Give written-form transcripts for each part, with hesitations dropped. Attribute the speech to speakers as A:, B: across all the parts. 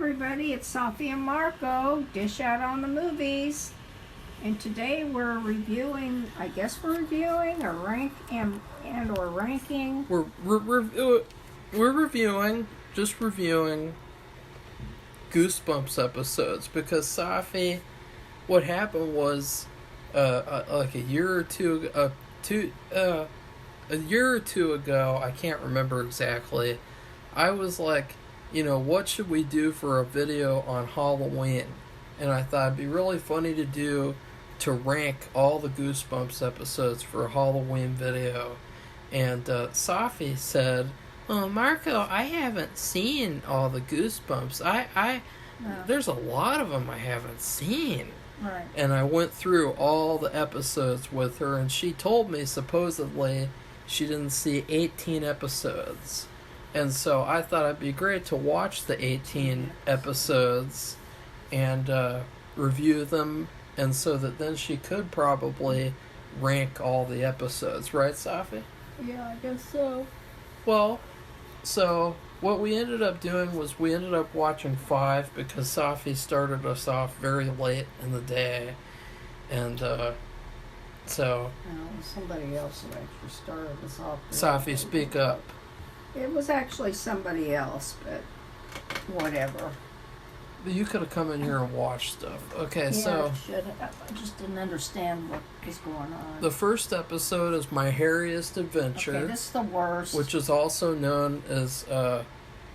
A: everybody, it's Safi and Marco, Dish Out on the Movies. And today we're reviewing, or ranking.
B: We're reviewing Goosebumps episodes because Safi, what happened was like a year or two ago, I can't remember exactly, I was like, what should we do for a video on Halloween? And I thought it'd be really funny to rank all the Goosebumps episodes for a Halloween video. And Safi said, "Oh, Marco, I haven't seen all the Goosebumps. There's a lot of them I haven't seen."
A: Right.
B: And I went through all the episodes with her, and she told me supposedly she didn't see 18 episodes. And so I thought it'd be great to watch the 18 episodes and review them, and so that then she could probably rank all the episodes. Right, Safi?
A: Yeah, I guess so.
B: Well, so what we ended up doing was we ended up watching 5 because Safi started us off very late in the day. And so...
A: No, it was somebody else who actually started us off.
B: Safi, speak up.
A: It was actually somebody else, but whatever.
B: You could have come in here and watched stuff. Okay,
A: yeah,
B: so...
A: I should have. I just didn't understand what was going on.
B: The first episode is My Hairiest Adventure.
A: Okay, this is the worst.
B: Which is also known as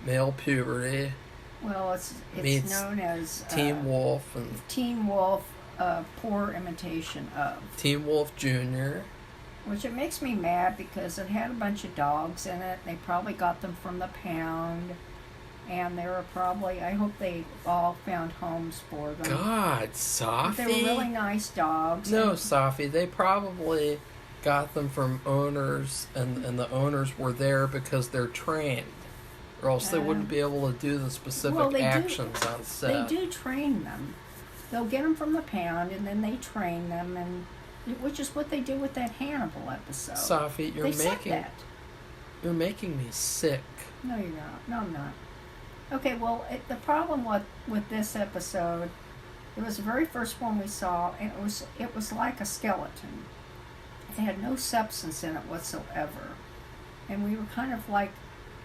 B: Male Puberty.
A: Well, it's known as...
B: Teen Wolf. And
A: Teen Wolf, poor imitation of.
B: Teen Wolf Jr.
A: Which it makes me mad because it had a bunch of dogs in it. They probably got them from the pound. And they were probably, I hope they all found homes for them.
B: God, Safi.
A: They were really nice dogs.
B: No, Safi, they probably got them from owners, and the owners were there because they're trained. Or else they wouldn't be able to do the specific actions on set.
A: They do train them. They'll get them from the pound, and then they train them, and which is what they do with that Hannibal episode.
B: Safi, you're making me sick.
A: No, you're not. No, I'm not. Okay, well, the problem with this episode, it was the very first one we saw, and it was like a skeleton. It had no substance in it whatsoever. And we were kind of like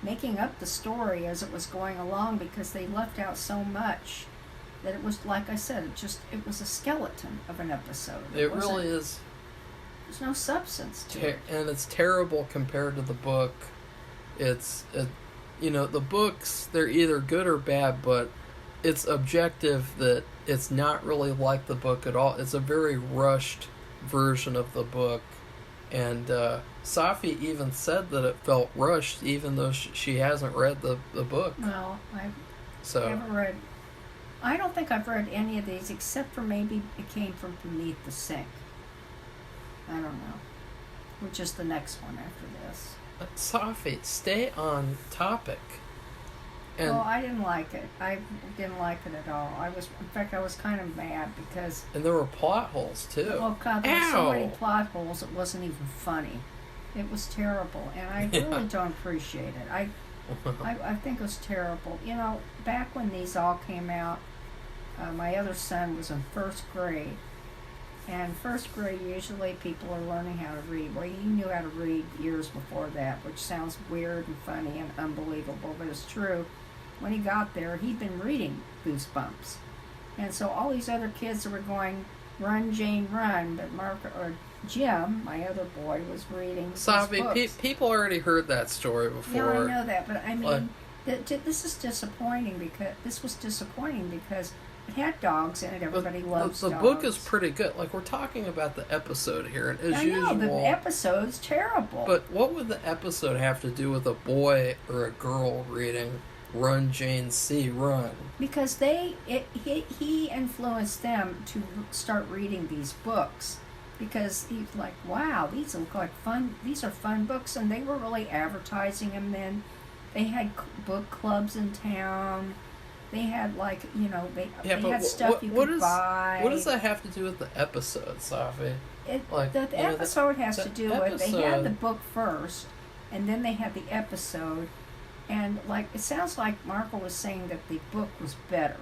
A: making up the story as it was going along because they left out so much that it was, like I said, it was a skeleton of an episode.
B: It really is.
A: There's no substance to it.
B: And it's terrible compared to the book. The books, they're either good or bad, but it's objective that it's not really like the book at all. It's a very rushed version of the book. And Safi even said that it felt rushed, even though she hasn't read the book.
A: No, I haven't read. I don't think I've read any of these, except for maybe it came from Beneath the Sink. I don't know. Which is the next one after this.
B: Safi, stay on topic. And
A: well, I didn't like it. I didn't like it at all. In fact, I was kind of mad because...
B: And there were plot holes, too.
A: Oh, God, there were so many plot holes, it wasn't even funny. It was terrible, and I really don't appreciate it. I think it was terrible. Back when these all came out, my other son was in first grade. And first grade, usually people are learning how to read. Well, he knew how to read years before that, which sounds weird and funny and unbelievable, but it's true. When he got there, he'd been reading Goosebumps. And so all these other kids were going, "Run, Jane, run," but Jim, my other boy, was reading
B: Safi, people already heard that story before.
A: Yeah, I know that, but I mean, this was disappointing because it had dogs in it. Everybody loves dogs.
B: The book is pretty good. Like, we're talking about the episode here, and as usual... I know,
A: the episode's terrible.
B: But what would the episode have to do with a boy or a girl reading Run, Jane, C, Run? Because
A: he influenced them to start reading these books. Because he's like, wow, these look like fun. These are fun books, and they were really advertising them then. They had book clubs in town. They had, they had stuff you could buy.
B: What does that have to do with the episode, Safi?
A: The episode has to do with, they had the book first, and then they had the episode, And like it sounds like Marco was saying that the book was better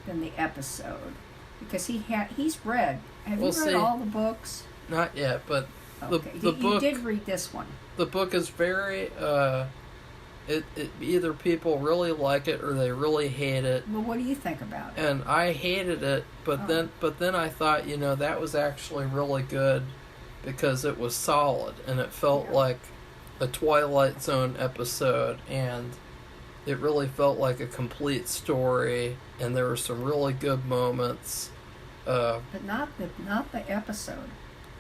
A: than the episode because he's read. Have you read all the books?
B: Not yet, but
A: okay.
B: the book.
A: You did read this one.
B: The book is very. It either people really like it or they really hate it.
A: Well, what do you think about it?
B: And I hated it, but then I thought, that was actually really good because it was solid and it felt like a Twilight Zone episode, and it really felt like a complete story, and there were some really good moments.
A: But not the episode.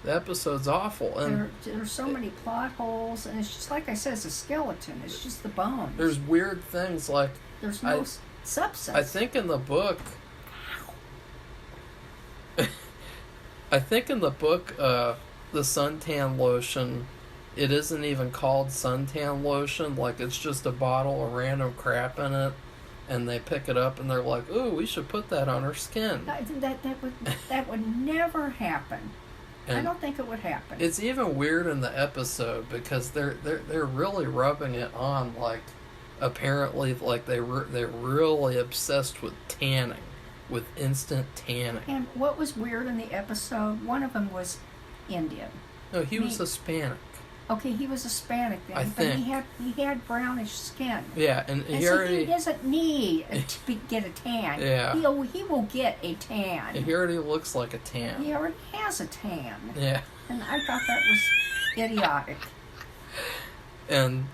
B: The episode's awful, and
A: there's so many plot holes, and it's just like I said, it's a skeleton. It's just the bones.
B: There's weird things like
A: there's no substance.
B: I think in the book. The suntan lotion, it isn't even called suntan lotion. Like, it's just a bottle of random crap in it, and they pick it up and they're like, "Ooh, we should put that on our skin."
A: That would never happen.
B: And
A: I don't think it would happen.
B: It's even weird in the episode because they're really rubbing it on, like, apparently, like they're really obsessed with tanning, with instant tanning.
A: And what was weird in the episode? One of them was Indian.
B: No, he was Hispanic.
A: Okay, he was Hispanic then,
B: but
A: he had brownish skin.
B: Yeah, and he
A: doesn't need to get a tan.
B: Yeah,
A: he will get a tan.
B: He already looks like a tan.
A: He already has a tan.
B: Yeah,
A: and I thought that was idiotic.
B: And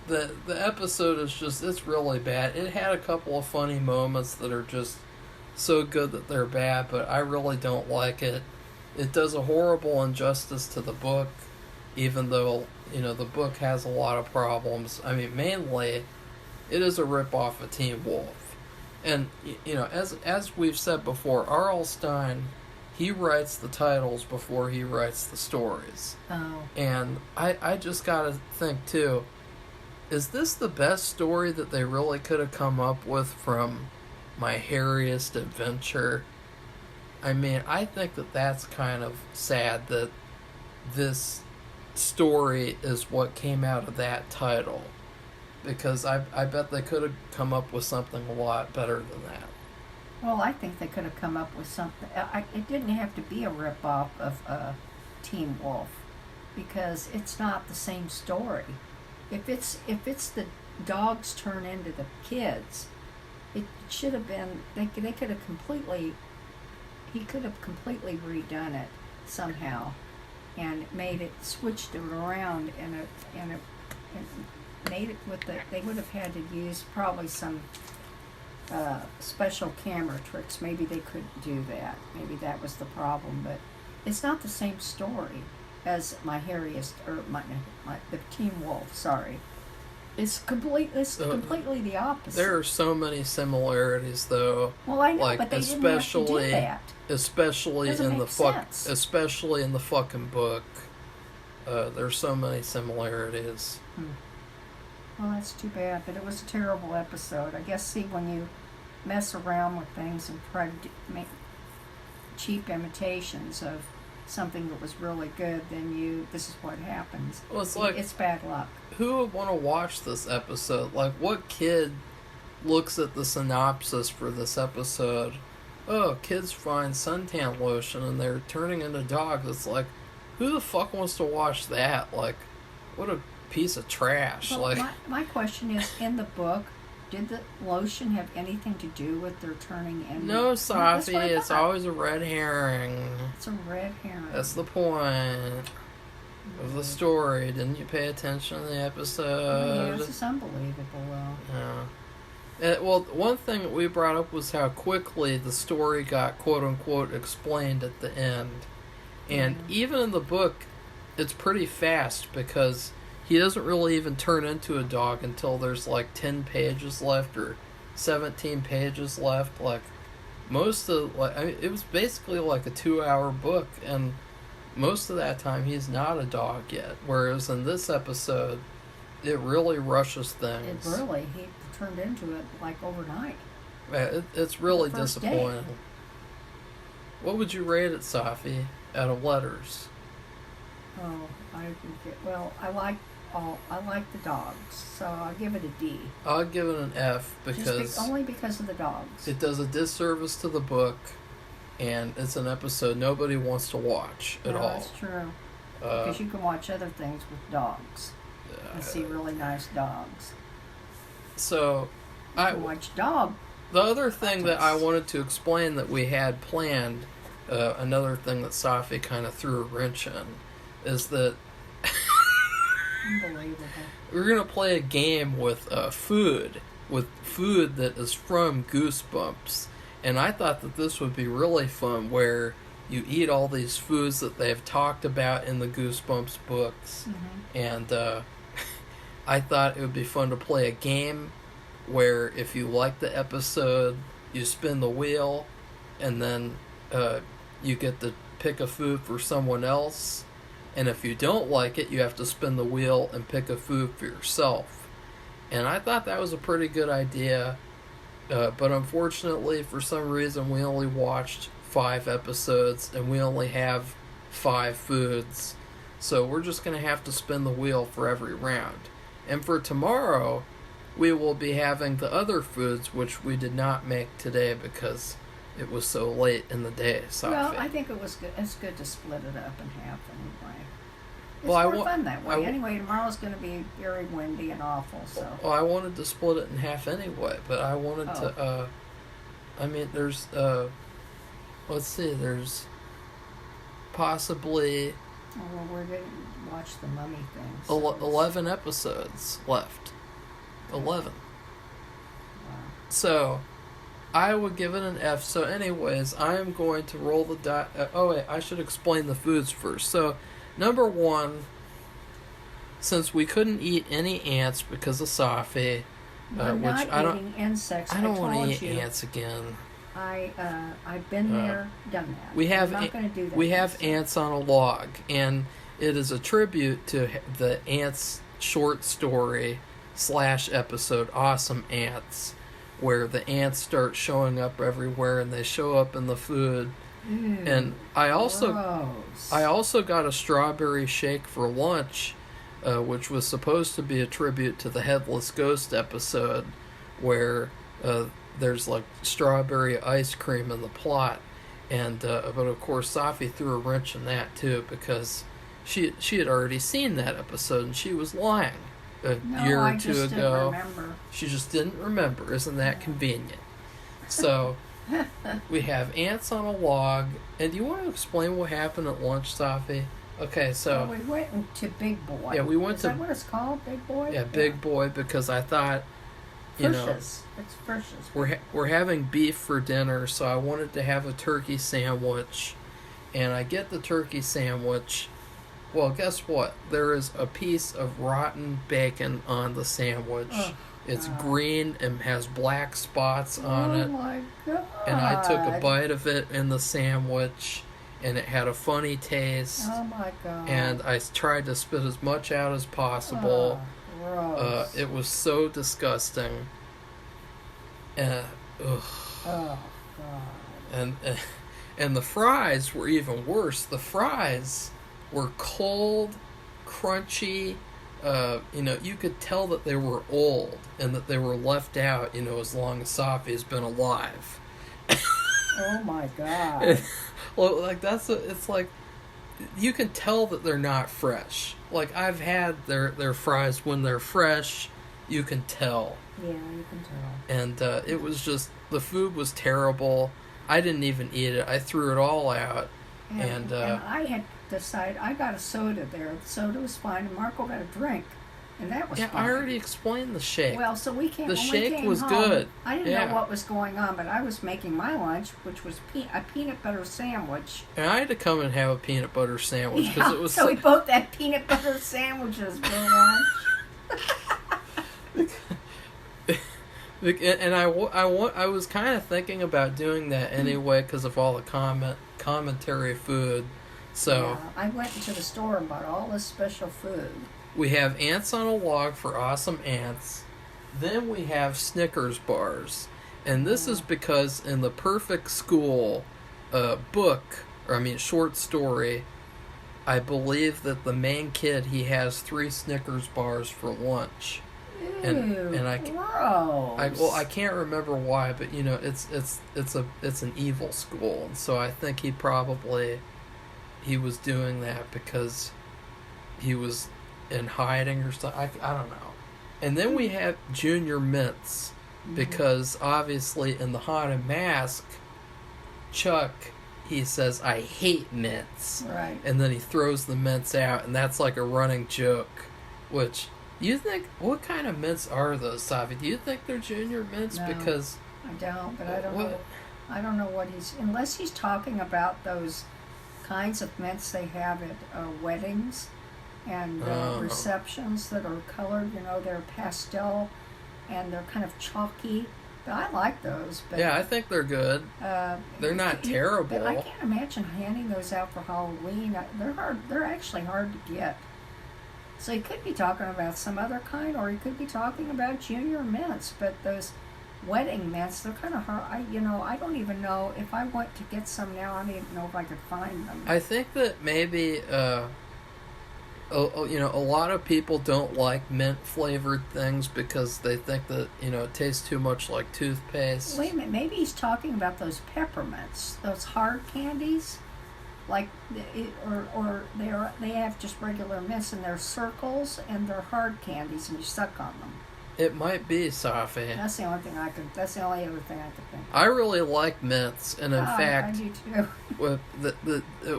B: the episode is it's really bad. It had a couple of funny moments that are just so good that they're bad, but I really don't like it. It does a horrible injustice to the book, even though, the book has a lot of problems. I mean, mainly, it is a ripoff of Teen Wolf. And, as we've said before, R.L. Stine, he writes the titles before he writes the stories.
A: Oh.
B: And I just gotta think, too, is this the best story that they really could have come up with from My Hairiest Adventure? I mean, I think that's kind of sad that this story is what came out of that title, because I bet they could have come up with something a lot better than that.
A: Well, I think they could have come up with something. It didn't have to be a ripoff of Teen Wolf, because it's not the same story. If it's the dogs turn into the kids, it should have been. They could have completely. He could have completely redone it somehow, and switched it around, and made it with they would have had to use probably some special camera tricks. Maybe they couldn't do that. Maybe that was the problem. But it's not the same story as the Teen Wolf. Sorry. It's completely the opposite.
B: There are so many similarities, though.
A: Well, I know, but they didn't have to do that.
B: Especially in the fucking book. There's so many similarities.
A: Well, that's too bad, but it was a terrible episode. I guess, when you mess around with things and try to make cheap imitations of something that was really good, then this is what happens.
B: Well, it's
A: bad luck.
B: Who would want to watch this episode? Like, what kid looks at the synopsis for this episode? Oh, kids find suntan lotion and they're turning into dogs. It's like, who the fuck wants to watch that? Like, what a piece of trash.
A: Well,
B: like,
A: my question is, in the book, did the lotion have anything to do with their turning into...
B: No, Safi, it's always a red herring.
A: It's a red herring.
B: That's the point of the story. Didn't you pay attention to the episode?
A: Yeah, it's unbelievable, though.
B: Yeah. Well, one thing that we brought up was how quickly the story got quote-unquote explained at the end. And even in the book, it's pretty fast because he doesn't really even turn into a dog until there's like 10 pages left or 17 pages left. Like, it was basically like a 2-hour book, and most of that time he's not a dog yet. Whereas in this episode, it really rushes things.
A: He turned into it like overnight.
B: It's really disappointing. Day. What would you rate it, Safi, out of letters?
A: Oh, I like I like the dogs, so I'll give it a D.
B: I'll give it an F because
A: only because of the dogs.
B: it does a disservice to the book, and it's an episode nobody wants to watch at all.
A: That's true. Because you can watch other things with dogs and see really nice dogs.
B: So,
A: you can watch dog.
B: The other thing that I wanted to explain that we had planned, another thing that Safi kind of threw a wrench in, is that
A: Unbelievable.
B: we're going to play a game with food that is from Goosebumps. And I thought that this would be really fun, where you eat all these foods that they've talked about in the Goosebumps books.
A: Mm-hmm.
B: And I thought it would be fun to play a game where if you like the episode, you spin the wheel, and then you get to pick a food for someone else. And if you don't like it, you have to spin the wheel and pick a food for yourself. And I thought that was a pretty good idea. But unfortunately, for some reason, we only watched 5 episodes, and we only have 5 foods. So we're just going to have to spin the wheel for every round. And for tomorrow, we will be having the other foods, which we did not make today because it was so late in the day. Safi.
A: Well, I think it was good. It's good to split it up in half anyway. It's more fun that way. Anyway, tomorrow's going to be very windy and awful. So.
B: Well, I wanted to split it in half anyway, but I wanted to. I mean, there's. Let's see. There's possibly.
A: Oh, well, we're going to watch the mummy thing.
B: So 11 episodes left. 11.
A: Wow.
B: So, I would give it an F. So, anyways, I am going to roll the die. Oh, wait, I should explain the foods first. So, number 1, since we couldn't eat any ants because of Safi,
A: which I don't. Insects.
B: I don't want to eat ants again.
A: I've been there, done that.
B: I'm
A: not going to do that.
B: We have ants on a log, and it is a tribute to the ants short story / episode Awesome Ants, where the ants start showing up everywhere and they show up in the food. And I also got a strawberry shake for lunch, which was supposed to be a tribute to the Headless Ghost episode, where there's like strawberry ice cream in the plot. And but of course Safi threw a wrench in that too, because she had already seen that episode and she was lying a year or two ago. She just didn't remember. Isn't that convenient? So we have ants on a log. And do you want to explain what happened at lunch, Safi? Okay, so
A: we went to Big Boy.
B: Yeah, we went
A: Is
B: to.
A: that what it's called, Big Boy?
B: Yeah, Big Boy, because I thought, you know,
A: it's Frisch's.
B: we're having beef for dinner, so I wanted to have a turkey sandwich, and I get the turkey sandwich. Well, guess what? There is a piece of rotten bacon on the sandwich.
A: Oh,
B: it's green and has black spots on it.
A: Oh my God.
B: And I took a bite of it in the sandwich, and it had a funny taste.
A: Oh my God.
B: And I tried to spit as much out as possible.
A: Gross.
B: It was so disgusting. Ugh.
A: Oh God.
B: And the fries were even worse. The fries were cold, crunchy. You could tell that they were old and that they were left out, as long as Safi has been alive.
A: Oh my God.
B: Well, it's like, you can tell that they're not fresh. Like, I've had their fries when they're fresh, you can tell.
A: Yeah, you can tell.
B: And it was just, the food was terrible. I didn't even eat it. I threw it all out. And
A: I had decided, I got a soda there. The soda was fine, and Marco got a drink. And that was fine.
B: I already explained the shake.
A: Well, so we came.
B: The shake
A: we came
B: was
A: home,
B: good.
A: I didn't know what was going on, but I was making my lunch, which was a peanut butter sandwich.
B: And I had to come and have a peanut butter sandwich because it was.
A: So we both had peanut butter sandwiches for lunch.
B: And I was kind of thinking about doing that anyway because of all the commentary food. So
A: yeah, I went into the store and bought all this special food.
B: We have ants on a log for Awesome Ants. Then we have Snickers bars. And this is because in the Perfect School short story, I believe that the main kid, he has 3 Snickers bars for lunch.
A: Ew,
B: and
A: gross.
B: I can't remember why, but you know, it's an evil school, and so I think he was doing that because he was in hiding or something. I don't know. And then we have Junior Mints, because obviously in the Haunted Mask, Chuck, he says, "I hate mints."
A: Right.
B: And then he throws the mints out, and that's like a running joke. Which, you think, what kind of mints are those, Safi? Do you think they're Junior Mints?
A: No,
B: Because
A: I don't, but I don't
B: what?
A: know. I don't know what unless he's talking about those kinds of mints they have at weddings and receptions that are colored. You know, they're pastel and they're kind of chalky. But I like those. But,
B: Yeah, I think they're good. They're not terrible.
A: But I can't imagine handing those out for Halloween. They're hard. They're actually hard to get. So he could be talking about some other kind, or he could be talking about Junior Mints. But those wedding mints, they're kind of hard. I don't even know if I went to get some now. I don't even know if I could find them.
B: I think that maybe, a lot of people don't like mint flavored things because they think that, it tastes too much like toothpaste.
A: Wait a minute. Maybe he's talking about those peppermints, those hard candies. Like, or they have just regular mints and they're circles and they're hard candies and you suck on them.
B: It might be, Safi.
A: That's the only other thing I could think of.
B: I really like mints, and in fact,
A: I do too.
B: with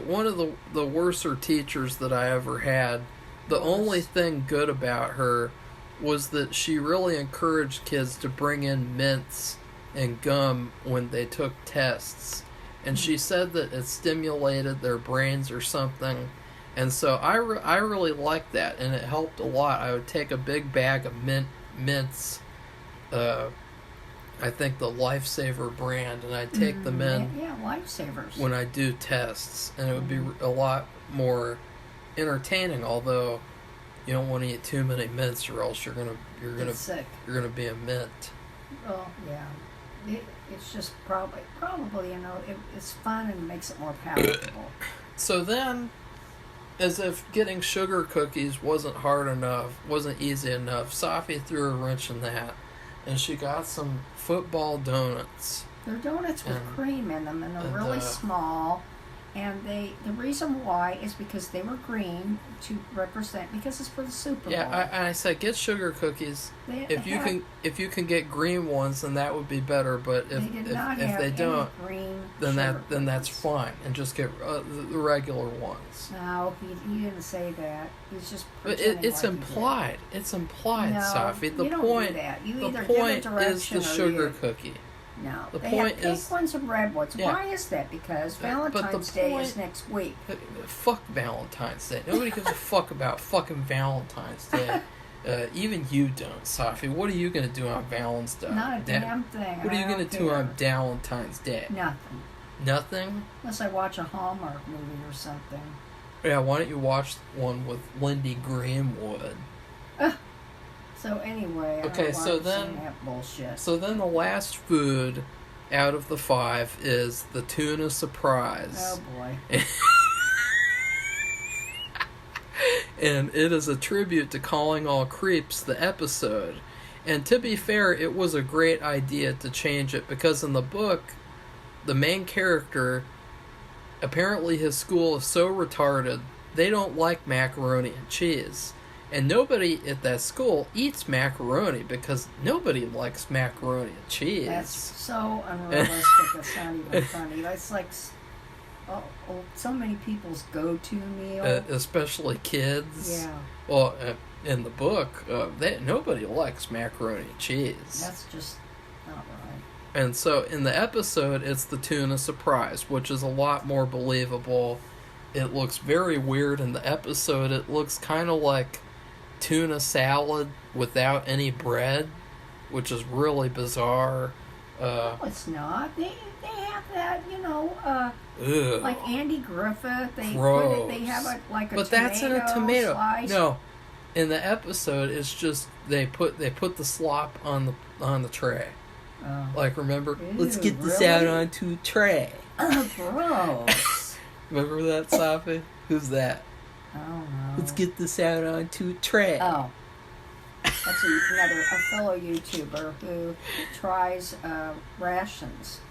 B: one of the worser teachers that I ever had, the only thing good about her was that she really encouraged kids to bring in mints and gum when they took tests. And she said that it stimulated their brains or something. And so I really liked that, and it helped a lot. I would take a big bag of mints, I think the Lifesaver brand, and I'd take them in.
A: Yeah, Lifesavers.
B: When I do tests, and it would be a lot more entertaining. Although you don't want to eat too many mints, or else you're gonna
A: sick.
B: You're gonna be a mint.
A: Well, yeah. It's just probably it's fun and makes it more palatable.
B: So then, as if getting sugar cookies wasn't easy enough, Safi threw a wrench in that, and she got some football donuts.
A: They're donuts with cream in them, and they're really small. And the reason why is because they were green to represent, because it's for the Super Bowl.
B: Yeah, I said get sugar cookies. If you can get green ones, then that would be better. But if they don't, then that's fine, and just get the regular ones.
A: No, he didn't say that. He's just.
B: But it's implied. It's implied,
A: no,
B: Safi. The
A: you don't
B: point.
A: Do that. You
B: the
A: either
B: point
A: give a
B: is the sugar cookie.
A: No,
B: the
A: they
B: point
A: have pink
B: is
A: ones and red ones.
B: Yeah.
A: Why is that? Because Valentine's Day is next week.
B: Fuck Valentine's Day. Nobody gives a fuck about fucking Valentine's Day. Even you don't, Safi. What are you gonna do on Valentine's Day?
A: Not a damn thing.
B: What are you gonna do on Valentine's Day?
A: Nothing.
B: Nothing?
A: Unless I watch a Hallmark movie or something.
B: Yeah, why don't you watch one with Lindy Greenwood?
A: So anyway,
B: okay, so then
A: that bullshit.
B: So then the last food out of the 5 is the tuna surprise.
A: Oh boy.
B: And it is a tribute to Calling All Creeps, the episode. And to be fair, it was a great idea to change it, because in the book, the main character, apparently his school is so retarded, they don't like macaroni and cheese. And nobody at that school eats macaroni because nobody likes macaroni and cheese.
A: That's so unrealistic. It's not even funny. That's like so many people's go-to meal.
B: Especially kids.
A: Yeah.
B: Well, in the book, nobody likes macaroni and cheese.
A: That's just not right.
B: And so in the episode, it's the tuna surprise, which is a lot more believable. It looks very weird in the episode. It looks kind of like tuna salad without any bread, which is really bizarre.
A: No, it's not. They have that, like Andy Griffith. They have a
B: but that's in a tomato
A: slice.
B: No, in the episode, it's just they put the slop on the tray. Like, remember?
A: Ew,
B: let's get this
A: really?
B: out onto a tray.
A: Oh, gross.
B: Remember that, Safi? Who's that?
A: I don't know.
B: Let's get this out onto a track.
A: Oh. That's a fellow YouTuber who tries rations,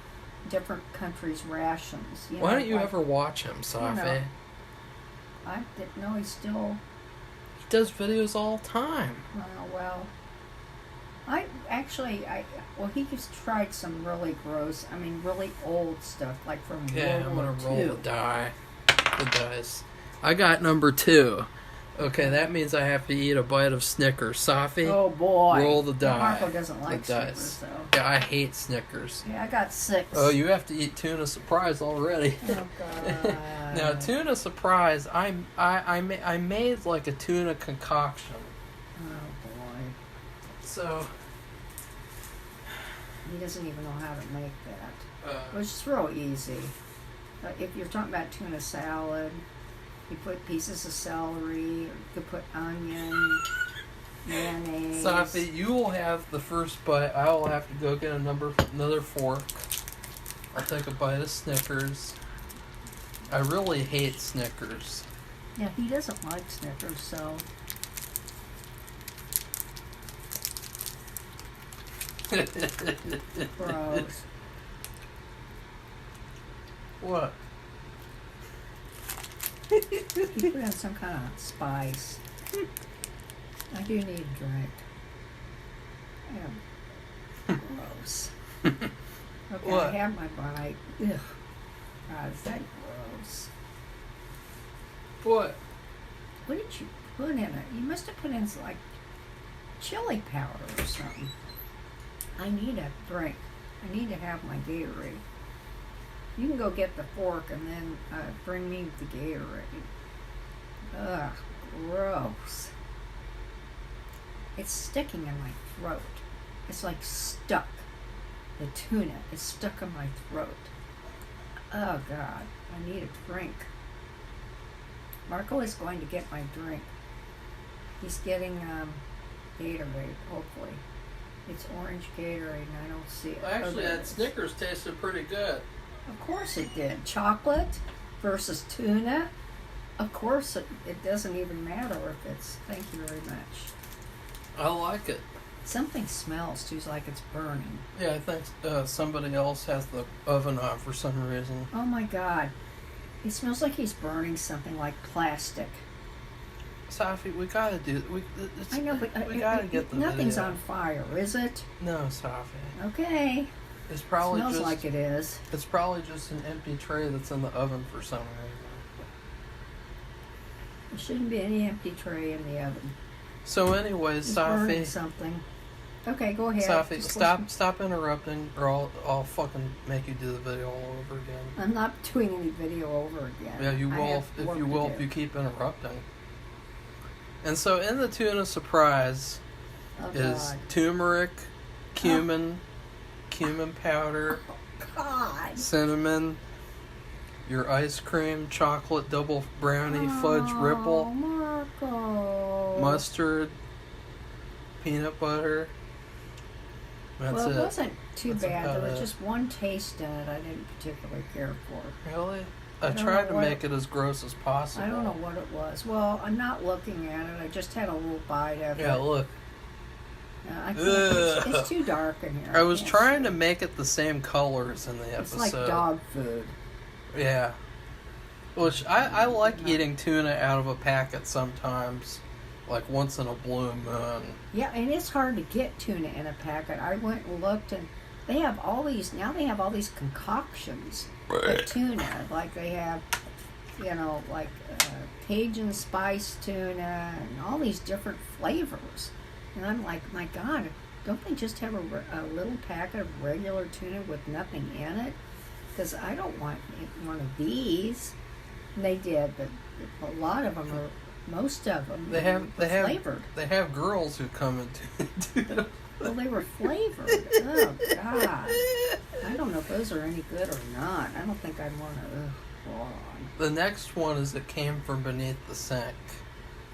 A: different countries' rations.
B: Why don't you ever watch him, Safi?
A: I didn't know he still...
B: He does videos all the time.
A: Well, he just tried some really gross, really old stuff, like from World War II.
B: I'm going to roll the dice. I got number 2. Okay, that means I have to eat a bite of Snickers. Safi?
A: Oh, boy.
B: Roll the die.
A: Marco doesn't like Snickers, though.
B: Yeah, I hate Snickers.
A: Yeah, I got 6.
B: Oh, you have to eat tuna surprise already.
A: Oh, God.
B: Now, tuna surprise, I made like a tuna concoction.
A: Oh, boy.
B: So...
A: He doesn't even know how to make that. Which is real easy. If you're talking about tuna salad... You put pieces of celery, you could put onion, mayonnaise.
B: Safi, you will have the first bite. I will have to go get another fork. I'll take a bite of Snickers. I really hate Snickers.
A: Yeah, he doesn't like Snickers, so... Gross.
B: What?
A: You put in some kind of spice. I do need a drink. Gross. Okay,
B: What?
A: I have my bite. Ugh. God, is that gross?
B: What?
A: What did you put in it? You must have put in like chili powder or something. I need a drink. I need to have my Gatorade. You can go get the fork and then bring me the Gatorade. Ugh, gross. It's sticking in my throat. It's like stuck. The tuna is stuck in my throat. Oh, God. I need a drink. Marco is going to get my drink. He's getting Gatorade, hopefully. It's orange Gatorade and I don't see it.
B: Actually, that Snickers tasted pretty good.
A: Of course it did. Chocolate versus tuna. Of course it doesn't even matter if it's... Thank you very much.
B: I like it.
A: Something smells too, like it's burning.
B: Yeah, I think somebody else has the oven on for some reason.
A: Oh my God. It smells like he's burning something like plastic.
B: Safi, we gotta do...
A: I know, but
B: we gotta get the
A: nothing's
B: video.
A: on fire, is it?
B: No, Safi.
A: Okay.
B: It's probably
A: Smells
B: just
A: like it is.
B: It's probably just an empty tray that's in the oven for some reason.
A: There shouldn't be any empty tray in the oven.
B: So, anyways,
A: He's burning
B: Safi.
A: something. Okay, go ahead.
B: Safi, stop interrupting, or I'll fucking make you do the video all over again.
A: I'm not doing any video over again.
B: Yeah, you will if you keep interrupting. And so, in the tuna surprise is turmeric, cumin powder, cinnamon, your ice cream, chocolate double brownie, fudge ripple,
A: Marco.
B: mustard, peanut butter. That's
A: it wasn't too
B: That's
A: bad. There was
B: it.
A: just one taste in it I didn't particularly care for.
B: Really? I
A: don't
B: tried
A: know
B: to
A: what
B: make it as gross as possible.
A: I don't know what it was. Well, I'm not looking at it. I just had a little bite of it.
B: Yeah, look.
A: I can't, it's too dark in here.
B: I was trying to make it the same colors in the episode.
A: It's like dog food.
B: Yeah. Which I like eating tuna out of a packet sometimes, like once in a blue moon.
A: Yeah, and it's hard to get tuna in a packet. I went and looked, and they have all these concoctions of tuna. Like they have, like Cajun spice tuna and all these different flavors. And I'm like, my God, don't they just have a little packet of regular tuna with nothing in it? Because I don't want one of these. And they did, but a lot of them most of them were flavored.
B: They have girls who come into
A: Well, they were flavored. Oh, God. I don't know if those are any good or not. I don't think I'd want to go on.
B: The next one is It Came From Beneath the Sink,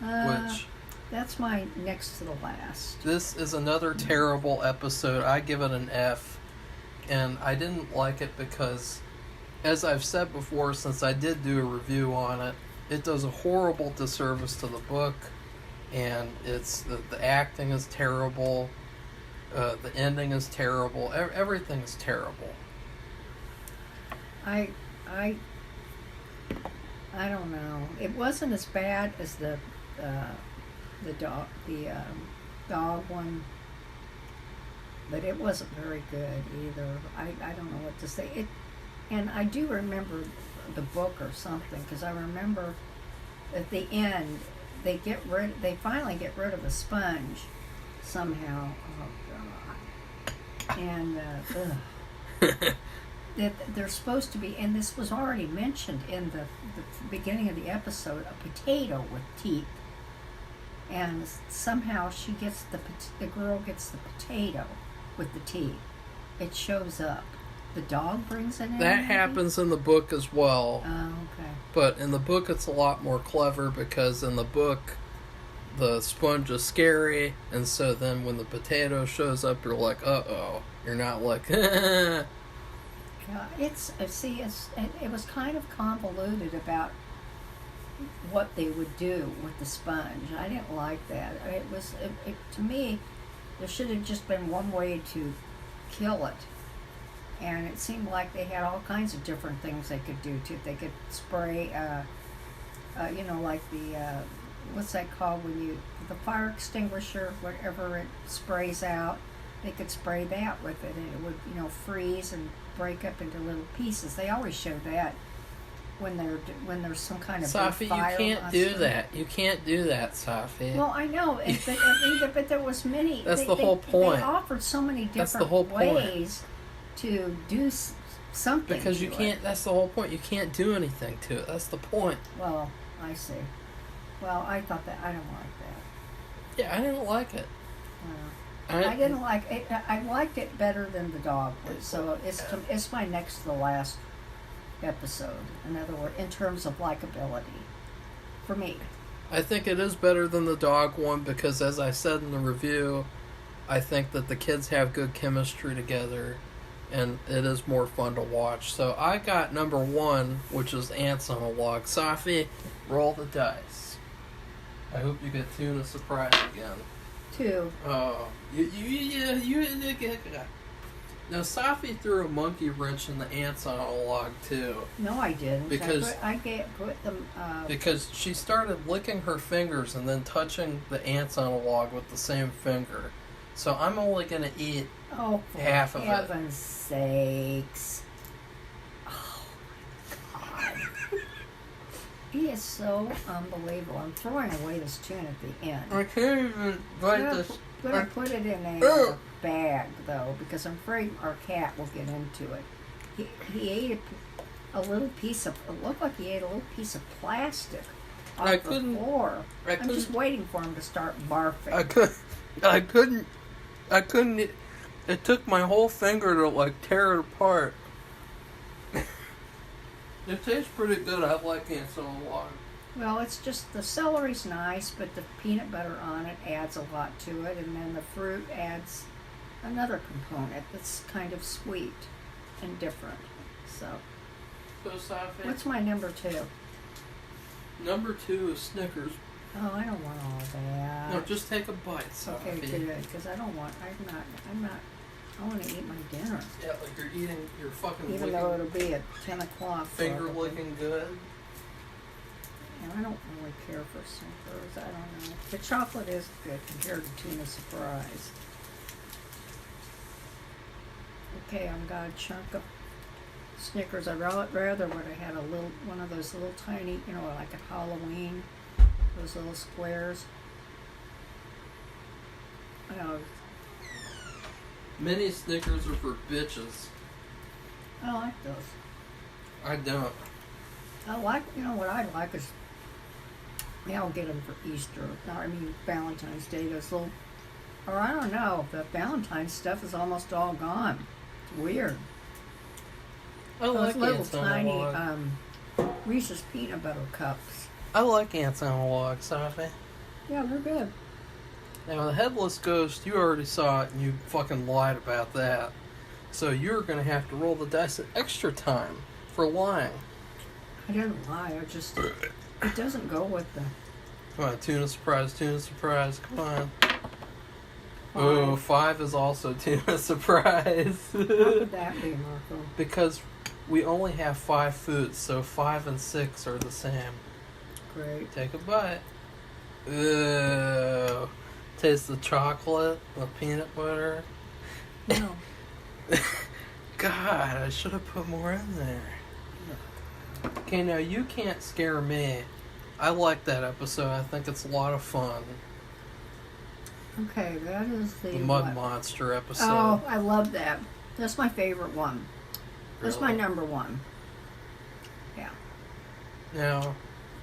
B: which...
A: That's my next to the last.
B: This is another terrible episode. I give it an F. And I didn't like it because, as I've said before, since I did do a review on it, it does a horrible disservice to the book, and it's the acting is terrible, the ending is terrible, everything is terrible.
A: I don't know. It wasn't as bad as the dog one, but it wasn't very good either. I don't know what to say. And I do remember the book or something, because I remember at the end they finally get rid of the sponge somehow. Oh God! And that they're supposed to be, and this was already mentioned in the beginning of the episode, a potato with teeth. And somehow the girl gets the potato with the teeth. It shows up. The dog brings it in.
B: That happens in the book as well.
A: Oh, okay.
B: But in the book it's a lot more clever, because in the book the sponge is scary, and so then when the potato shows up you're like, uh-oh. You're not like,
A: Yeah, it was kind of convoluted about what they would do with the sponge. I didn't like that. To me, there should have just been one way to kill it, and it seemed like they had all kinds of different things they could do to. They could spray, like the what's that called the fire extinguisher, whatever it sprays out. They could spray that with it, and it would, freeze and break up into little pieces. They always show that when there's some kind of
B: Safi,
A: fire.
B: you can't do that. You can't do that, Safi.
A: Well, I know, but there was many.
B: That's the whole point.
A: They offered so many
B: That's the
A: different
B: whole point.
A: ways to do something.
B: Because you can't. That's the whole point. You can't do anything to it. That's the point.
A: Well, I see. Well, I thought that I don't like that.
B: Yeah, I didn't like it.
A: I didn't like it. I liked it better than the dog one. So it's my next to the last episode. In other words, in terms of likability, for me.
B: I think it is better than the dog one, because, as I said in the review, I think that the kids have good chemistry together, and it is more fun to watch. So I got number 1, which is Ants on a Log. Safi, roll the dice. I hope you get Tuna surprise again.
A: 2.
B: Oh, now Safi threw a monkey wrench in the Ants on a Log too.
A: No, I didn't.
B: Because
A: I put them.
B: Because she started licking her fingers and then touching the ants on a log with the same finger. So I'm only gonna eat half of it.
A: For heaven's sakes! Oh my God! He is so unbelievable. I'm throwing away this tuna at the end.
B: I can't even bite this.
A: I'm gonna put it in a bag though, because I'm afraid our cat will get into it. He ate a little piece of. It looked like he ate a little piece of plastic off the floor. I'm just waiting for him to start barfing.
B: I couldn't. It took my whole finger to tear it apart. It tastes pretty good. I like ants on a log.
A: Well, it's just the celery's nice, but the peanut butter on it adds a lot to it, and then the fruit adds another component that's kind of sweet and different. So
B: Safi,
A: what's my number 2?
B: Number 2 is Snickers.
A: Oh, I don't want all that.
B: No, just take a bite, Safi.
A: Okay, good, because I don't want. I'm not. I want to eat my dinner.
B: Yeah, like you're eating your fucking.
A: Even though it'll be at 10 o'clock.
B: Finger licking good.
A: And I don't really care for Snickers. I don't know. The chocolate is good compared to Tuna Surprise. Okay, I've got a chunk of Snickers. I'd rather would have had one of those little tiny, like at Halloween, those little squares.
B: Mini Snickers are for bitches.
A: I like those.
B: I don't.
A: What I like is, I'll get them for Easter. Valentine's Day. Those little, or I don't know, the Valentine's stuff is almost all gone. It's weird.
B: I
A: Those
B: like
A: little
B: ants on a
A: tiny
B: log.
A: Reese's peanut butter cups.
B: I like ants on a log, Safi.
A: Yeah, they're good.
B: Now, the Headless Ghost, you already saw it and you fucking lied about that. So you're going to have to roll the dice at extra time for lying.
A: I didn't lie. I just It doesn't go with the...
B: Come on, tuna surprise, come on.
A: 5.
B: Oh, 5 is also tuna surprise.
A: How could that be, Marco?
B: Because we only have 5 foods, so 5 and 6 are the same.
A: Great.
B: Take a bite. Ooh. Taste the chocolate, the peanut butter.
A: No.
B: God, I should have put more in there. Okay, now you can't scare me. I like that episode. I think it's a lot of fun.
A: Okay, that is the
B: Mud Monster episode.
A: Oh, I love that. That's my favorite one. That's my
B: Really?
A: number 1. Yeah.
B: Now,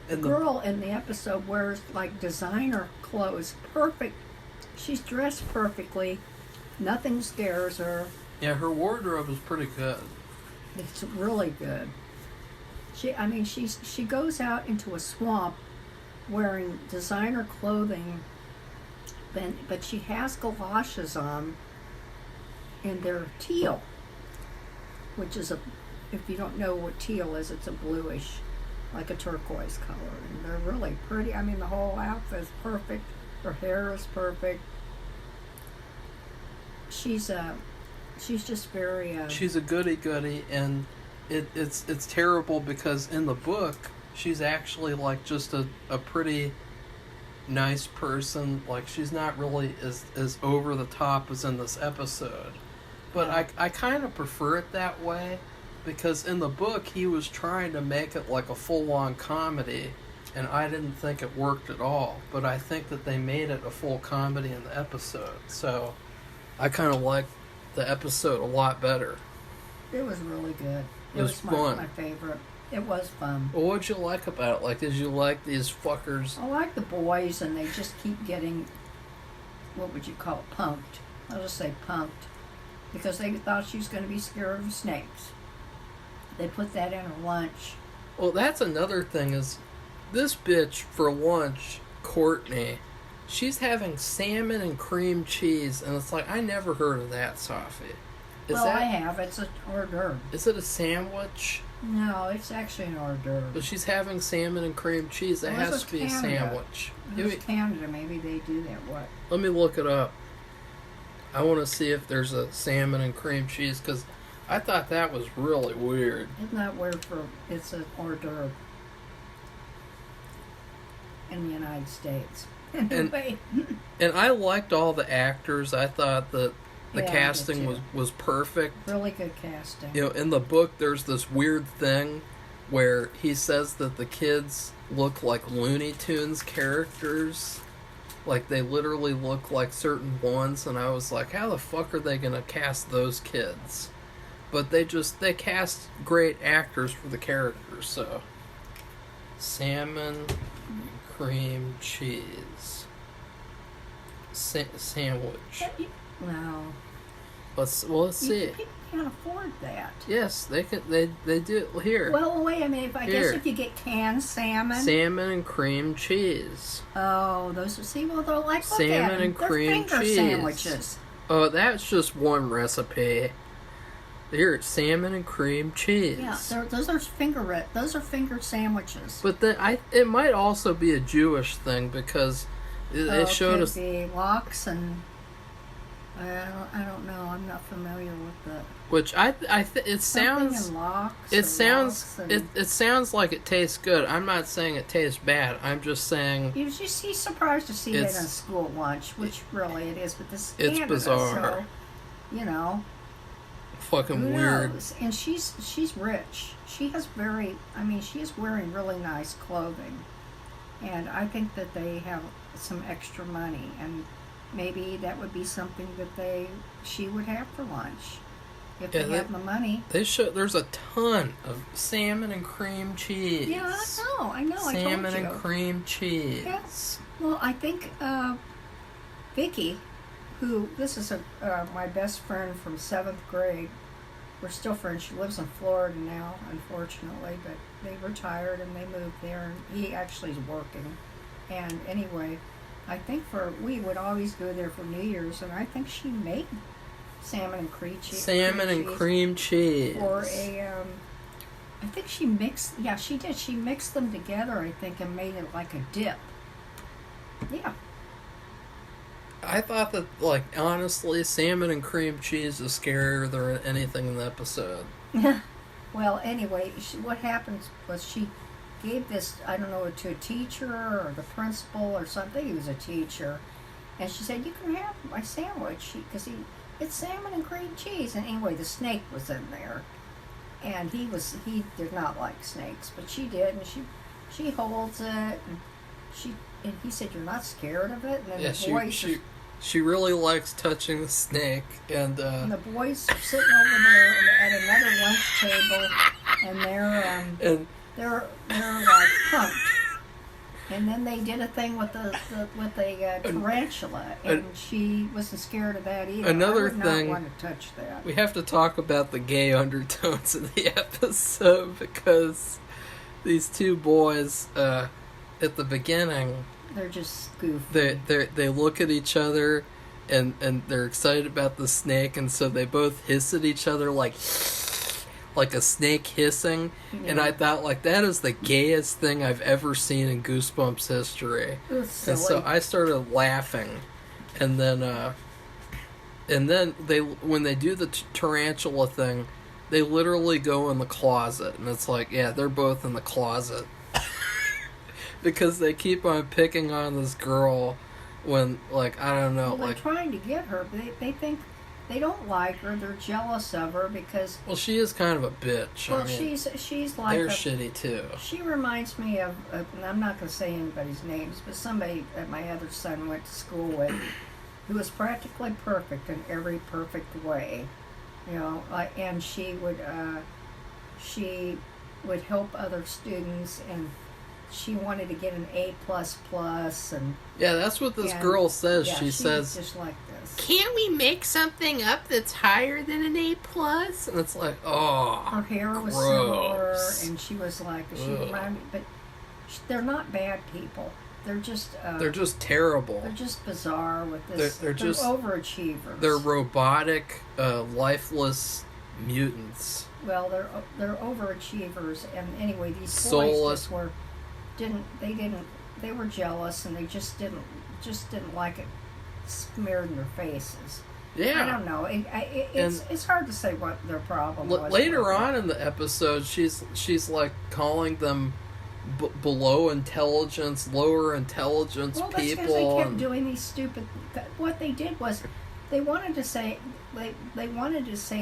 A: The girl in the episode wears like designer clothes. Perfect. She's dressed perfectly. Nothing scares her.
B: yeah, her wardrobe is pretty good.
A: It's really good. She goes out into a swamp wearing designer clothing, but she has galoshes on, and they're teal, which is if you don't know what teal is, it's a bluish, like a turquoise color, and they're really pretty. I mean, the whole outfit is perfect. Her hair is perfect. She's just very.
B: She's a goody-goody, and it's terrible because in the book she's actually like just a pretty nice person. Like, she's not really as over the top as in this episode. But
A: Yeah.
B: I kind of prefer it that way, because in the book he was trying to make it like a full-on comedy, and I didn't think it worked at all. But I think that they made it a full comedy in the episode, so I kind of like the episode a lot better.
A: It was really good.
B: It was fun.
A: My favorite. It was fun.
B: Well, what'd you like about it? Like, did you like these fuckers?
A: I like the boys, and they just keep getting, what would you call it, punked. I'll just say punked. Because they thought she was going to be scared of snakes. They put that in her lunch.
B: Well, that's another thing is, this bitch for lunch, Courtney, she's having salmon and cream cheese, and it's like, I never heard of that, Safi.
A: I have. It's an hors d'oeuvre.
B: Is it a sandwich?
A: No, it's actually an hors d'oeuvre.
B: But she's having salmon and cream cheese. That
A: Well,
B: has to be a
A: Canada.
B: sandwich.
A: It was Canada. Maybe they do that. What?
B: Let me look it up. I want to see if there's a salmon and cream cheese, because I thought that was really weird.
A: It's not weird for. It's an hors d'oeuvre in the United States. Anyway.
B: And I liked all the actors. I thought that the
A: Yeah, I did
B: casting
A: too.
B: was perfect.
A: Really good casting.
B: You know, in the book, there's this weird thing where he says that the kids look like Looney Tunes characters. Like, they literally look like certain ones, and I was like, how the fuck are they gonna cast those kids? But they cast great actors for the characters, so. Salmon, cream cheese. Sandwich.
A: No.
B: Let's see.
A: People can't afford that.
B: Yes, they can. They do here.
A: Well, wait a minute. I
B: Here.
A: guess if you get canned salmon.
B: Salmon and cream cheese.
A: Oh, those are. See, well, they're like look
B: Salmon
A: at them.
B: and
A: They're
B: cream
A: finger
B: cheese.
A: sandwiches.
B: Oh, that's just one recipe. Here, it's salmon and cream cheese.
A: Yeah, those are finger sandwiches.
B: But then it might also be a Jewish thing, because they showed
A: could
B: us.
A: be lox and I don't know. I'm not familiar with the
B: Which it
A: something
B: sounds.
A: in lox.
B: It sounds. It sounds like it tastes good. I'm not saying it tastes bad. I'm just saying.
A: You're just surprised to see that in a
B: It's-
A: school lunch, which really it is. But this is
B: It's
A: Canada,
B: bizarre.
A: So, you know.
B: Fucking
A: Who
B: weird.
A: knows? And she's rich. She is wearing really nice clothing. And I think that they have some extra money, and maybe that would be something that she would have for lunch. If they have the money.
B: There's a ton of salmon and cream cheese.
A: Yeah, I know.
B: Salmon
A: I told you.
B: and cream cheese.
A: Yes. Well, I think Vicky, this is my best friend from 7th grade. We're still friends. She lives in Florida now, unfortunately, but they retired and they moved there, and he actually is working. And anyway, I think we would always go there for New Year's, and I think she made salmon and cream cheese.
B: Salmon and cream cheese.
A: For I think she mixed. Yeah, she did. She mixed them together, I think, and made it like a dip. Yeah.
B: I thought that, like, honestly, salmon and cream cheese is scarier than anything in the episode.
A: Well, anyway, what happened was she gave this, I don't know, to a teacher or the principal or something. He was a teacher. And she said, you can have my sandwich, because it's salmon and cream cheese. And anyway, the snake was in there. And he did not like snakes, but she did. And she holds it, and he said, you're not scared of it? And then
B: Yeah,
A: the boys
B: she really likes touching the snake, and
A: the boys are sitting over there at another lunch table, and they're like pumped. And then they did a thing with the tarantula, and she wasn't scared of that either.
B: Another
A: I would
B: thing,
A: not want to touch that.
B: We have to talk about the gay undertones in the episode, because these two boys, at the beginning,
A: they're just goofy.
B: They look at each other, and they're excited about the snake, and so they both hiss at each other like a snake hissing. Yeah. And I thought, like, that is the gayest thing I've ever seen in Goosebumps history.
A: And
B: so I started laughing, and then when they do the tarantula thing, they literally go in the closet, and it's like, yeah, they're both in the closet. Because they keep on picking on this girl when, like, I don't know.
A: Well, they're trying to get her, but they think they don't like her. They're jealous of her because...
B: Well, she is kind of a bitch.
A: Well, I mean, she's like...
B: They're shitty, too.
A: She reminds me of, and I'm not going to say anybody's names, but somebody that my other son went to school with who was practically perfect in every perfect way. You know, and she would help other students, and she wanted to get an A++, and...
B: Yeah, that's what this girl says.
A: Yeah,
B: she says,
A: just like this.
B: Can't we make something up that's higher than an A+? And it's like, oh,
A: her hair was similar, and she was like, she reminded me, but they're not bad people. They're just
B: terrible.
A: They're just bizarre with this. They're just overachievers.
B: They're robotic, lifeless mutants.
A: Well, they're overachievers, and anyway, these
B: soulless
A: boys they were jealous, and they just didn't like it smeared in their faces.
B: Yeah,
A: I don't know. It's hard to say what their problem was.
B: Later on in the episode, she's like calling them below intelligence, lower intelligence people.
A: Well, that's because they kept doing these stupid... What they did was they wanted to say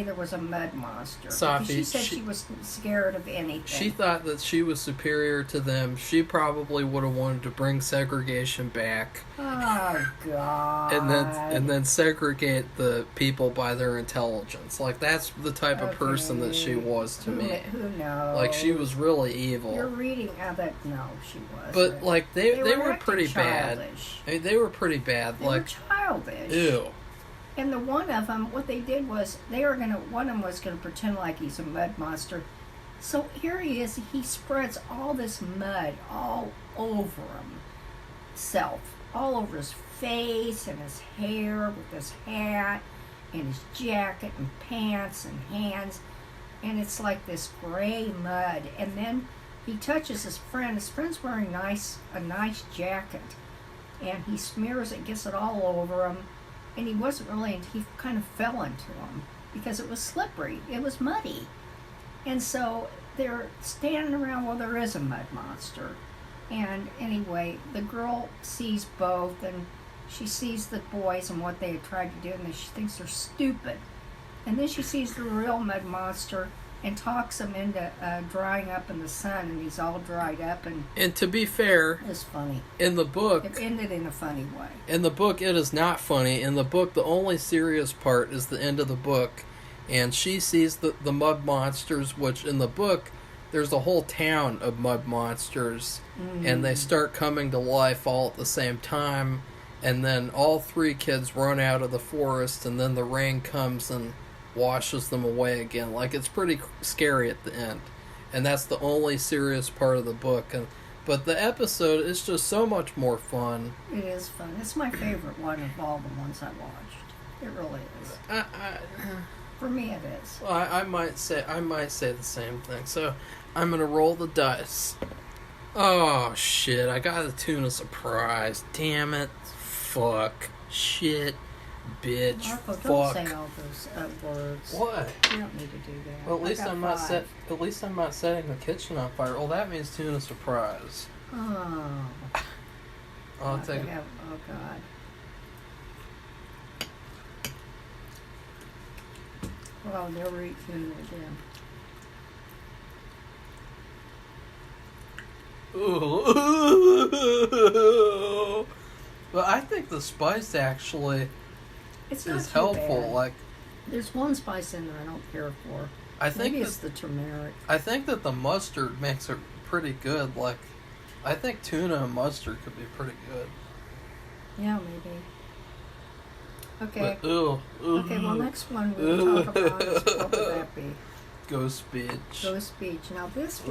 A: there was a mud monster.
B: Safi,
A: she said she was scared of anything.
B: She thought that she was superior to them. She probably would have wanted to bring segregation back.
A: Oh God!
B: And then segregate the people by their intelligence. Like, that's the type of person that she was to me.
A: Who knows?
B: Like, she was really evil.
A: You're reading how that? No, she wasn't.
B: But like they were pretty
A: childish.
B: bad. I mean, they were pretty bad.
A: They
B: like
A: were childish.
B: Ew.
A: And the one of them, what they did was one of them was gonna pretend like he's a mud monster. So here he is. He spreads all this mud all over himself, all over his face and his hair with his hat and his jacket and pants and hands, and it's like this gray mud. And then he touches his friend. His friend's wearing a nice jacket, and he smears it, gets it all over him. And he kind of fell into him because it was slippery. It was muddy. And so they're standing around, well, there is a mud monster. And anyway, the girl sees both, and she sees the boys and what they had tried to do, and she thinks they're stupid. And then she sees the real mud monster and talks him into drying up in the sun, and he's all dried up. And
B: to be fair,
A: it's funny.
B: In the book,
A: it ended in a funny way.
B: In the book, it is not funny. In the book, the only serious part is the end of the book, and she sees the mud monsters, which in the book, there's a whole town of mud monsters, and they start coming to life all at the same time, and then all three kids run out of the forest, and then the rain comes and washes them away again. Like, it's pretty scary at the end, and that's the only serious part of the book. But the episode is just so much more fun.
A: It is fun. It's my favorite one of all the ones I watched. It really is. For me, it is.
B: Well, I might say the same thing. So I'm gonna roll the dice. Oh shit! I got a tuna surprise. Damn it! Fuck! Shit! Bitch!
A: Marco,
B: Fuck!
A: don't say all those words.
B: What?
A: You don't need to do that.
B: Well, at least I'm not
A: five.
B: At least I'm not setting the kitchen on fire. Well, that means tuna surprise.
A: Oh.
B: I'll take it.
A: Oh God. Well, I'll never eat tuna again.
B: Ooh. But I think the spice actually
A: It's
B: is
A: not too
B: helpful.
A: bad.
B: Like,
A: there's one spice in there I don't care for.
B: I think
A: Maybe it's the turmeric.
B: I think that the mustard makes it pretty good. Like, I think tuna and mustard could be pretty good.
A: Yeah, maybe. Okay.
B: But,
A: Okay, well, next one we'll talk about is what would that be?
B: Ghost Beach.
A: Ghost Beach. Now, this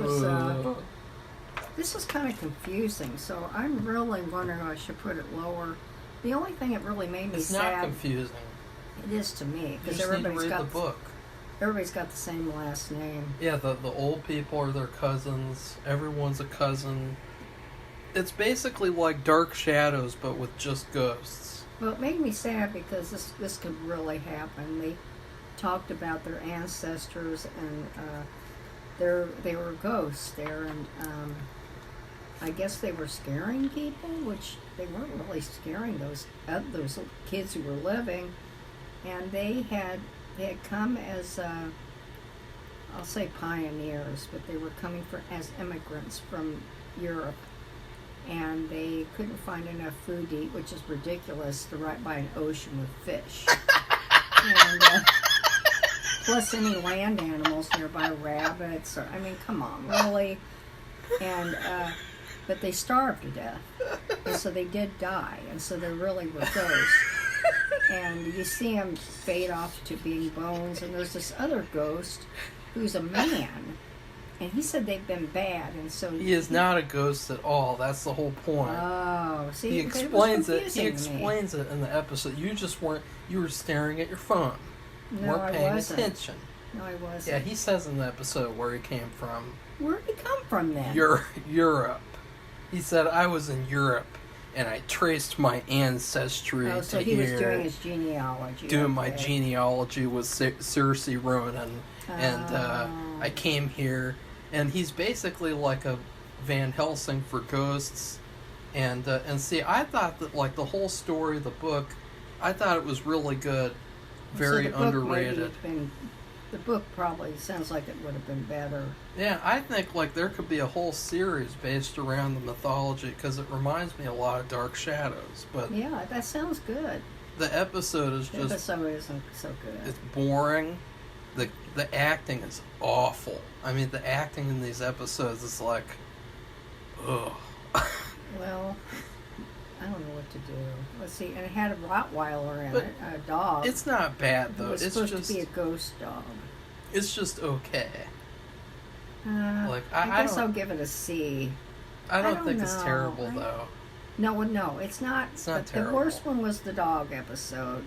A: was kind of confusing, so I'm really wondering if I should put it lower. The only thing that really made me
B: It's
A: sad.
B: not confusing.
A: It is to me
B: You
A: because
B: just need to
A: everybody's
B: read
A: got
B: the book.
A: Everybody's got the same last name.
B: Yeah, the old people are their cousins. Everyone's a cousin. It's basically like Dark Shadows, but with just ghosts.
A: Well, it made me sad because this could really happen. They talked about their ancestors and they were ghosts there, and I guess they were scaring people, which they weren't really scaring those kids who were living, and they had come as I'll say pioneers, but they were coming as immigrants from Europe, and they couldn't find enough food to eat, which is ridiculous, to right by an ocean with fish. And plus any land animals nearby, rabbits, or, I mean, come on, really? And, but they starved to death, and so they did die, and so they really were ghosts. And you see them fade off to being bones, and there's this other ghost who's a man, and he said they've been bad, and so
B: he is not a ghost at all. That's the whole point.
A: Oh, see,
B: he explains it. He
A: me.
B: explains it in the episode. You just weren't. You were staring at your phone.
A: No,
B: weren't paying
A: I wasn't.
B: attention.
A: No, I wasn't.
B: Yeah, he says in the episode where he came from.
A: Where'd he come from then?
B: Europe. He said, I was in Europe, and I traced my ancestry
A: Oh, so
B: to
A: he
B: here.
A: was doing his genealogy.
B: Doing my genealogy with Cersei Ronan, and I came here, and he's basically like a Van Helsing for ghosts, and see, I thought that like the whole story of the book, I thought it was really good, very underrated.
A: The book probably sounds like it would have been better.
B: Yeah, I think like there could be a whole series based around the mythology, because it reminds me a lot of Dark Shadows. But
A: yeah, that sounds good.
B: The episode is
A: The episode isn't so good.
B: It's boring. The acting is awful. I mean, the acting in these episodes is like, ugh.
A: Well, I don't know what to do. Let's see, and it had a Rottweiler in
B: But
A: it, a dog.
B: It's not bad though.
A: It was supposed to be a ghost dog.
B: It's just okay.
A: I guess I'll give it a C.
B: I don't think it's terrible though.
A: No, it's not.
B: It's not
A: terrible. The worst one was the dog episode.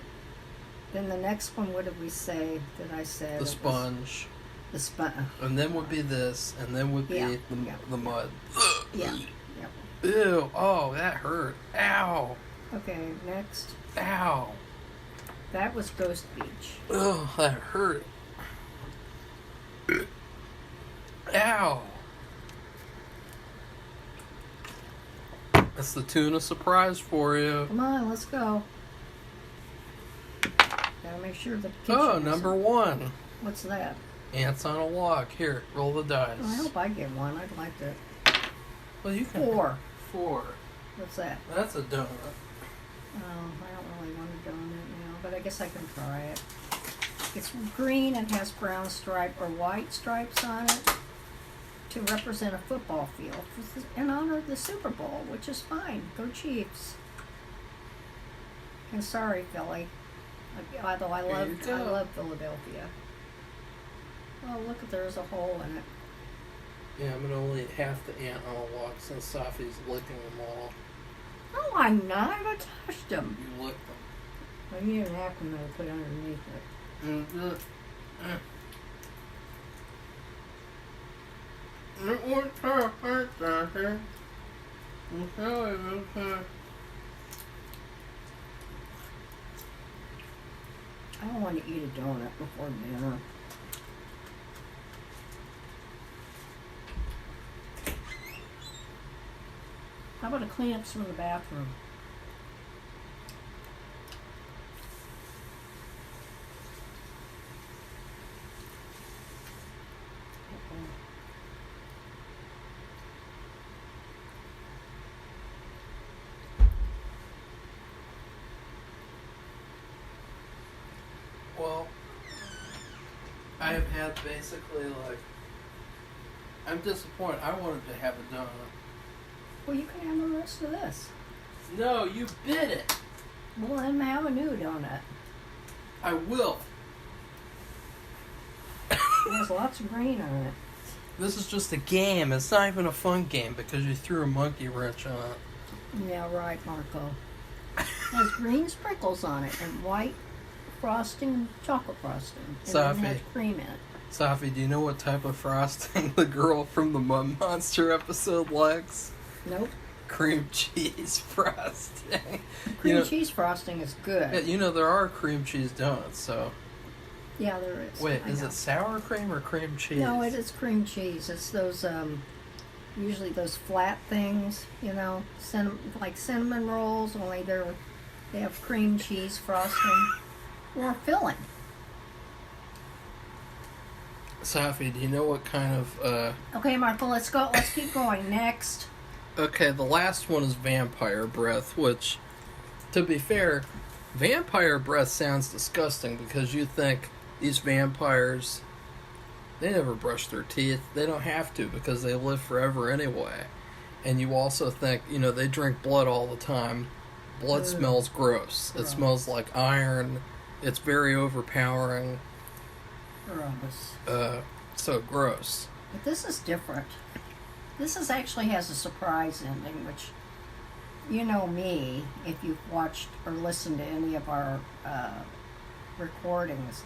A: Then the next one, what did we say? That I said
B: the sponge.
A: The sponge.
B: And then would be this, and then would be the mud.
A: Yeah.
B: Ew! Oh, that hurt. Ow!
A: Okay, next.
B: Ow!
A: That was Ghost Beach.
B: Oh, that hurt. Ow! That's the tuna surprise for you.
A: Come on, let's go. Gotta make sure the kitchen.
B: Oh, number one.
A: What's that?
B: Ants on a log. Here, roll the dice.
A: Oh, I hope I get one. I'd like to.
B: Well, you can.
A: 4.
B: 4.
A: What's that?
B: That's a donut.
A: Oh, I don't really want a donut now, but I guess I can try it. It's green and has brown stripe or white stripes on it to represent a football field in honor of the Super Bowl, which is fine. Go Chiefs. And sorry, Philly. Although I love Philadelphia. Oh, look, there's a hole in it.
B: Yeah, I'm gonna only eat half the ant on a log since Safi's licking them all.
A: No, I'm not. I haven't touched them.
B: You licked them.
A: I need a napkin to put underneath it.
B: Mm-hmm. It was perfect, Safi.
A: I don't want to eat a donut before dinner. How about to clean up some of the bathroom?
B: Well, I have had basically like, I'm disappointed. I wanted to have a donut.
A: Well, you can have the rest of this.
B: No, you bit it.
A: Well, then have a new donut.
B: I will.
A: There's lots of green on it.
B: This is just a game. It's not even a fun game because you threw a monkey wrench on it.
A: Yeah, right, Marco. It has green sprinkles on it and white frosting, chocolate frosting. And then it has cream in it.
B: Safi, do you know what type of frosting the girl from the Mud Monster episode likes?
A: Nope.
B: Cream cheese frosting.
A: Cream cheese frosting is good.
B: Yeah, you know there are cream cheese donuts, so.
A: Yeah, there is.
B: Wait, is it sour cream or cream cheese?
A: No, it is cream cheese. It's those, usually those flat things, you know, like cinnamon rolls, only they have cream cheese frosting or filling.
B: Safi, do you know what kind of,
A: Okay, Marco, let's go. Let's keep going. Next.
B: Okay, the last one is vampire breath, which, to be fair, vampire breath sounds disgusting because you think these vampires, they never brush their teeth. They don't have to because they live forever anyway. And you also think, you know, they drink blood all the time. Blood smells gross. It smells like iron. It's very overpowering.
A: Gross.
B: So gross.
A: But this is different. This actually has a surprise ending, which, you know me, if you've watched or listened to any of our recordings,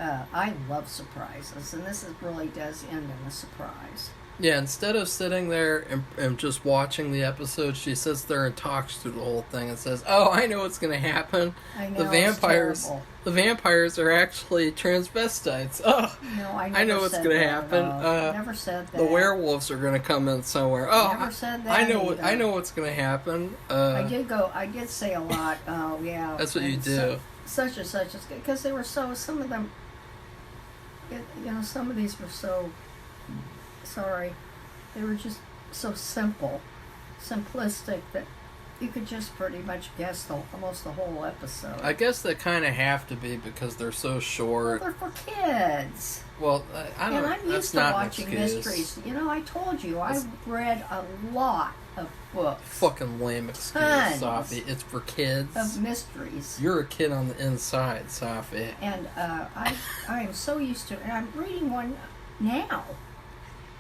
A: I love surprises, and this really does end in a surprise.
B: Yeah, instead of sitting there and just watching the episode, she sits there and talks through the whole thing and says, "Oh, I know what's going to happen.
A: I know,
B: the vampires are actually transvestites. Oh,
A: no,
B: I know what's going to happen.
A: Never said that.
B: The werewolves are going to come in somewhere. Oh,
A: never said that.
B: I know what's going to happen.
A: I did say a lot. Oh, yeah.
B: That's what you do.
A: Such and such is good because they were some of them. Some of these were so. Sorry, they were just so simplistic that you could just pretty much guess almost the whole episode.
B: I guess they kind of have to be because they're so short.
A: Well, they're for kids.
B: Well, I don't.
A: And I'm used to watching mysteries. You know, I told you I've read a lot of books.
B: Fucking lame excuse, Safi. It's for kids.
A: Of mysteries.
B: You're a kid on the inside, Safi.
A: And I am so used to it. And I'm reading one now.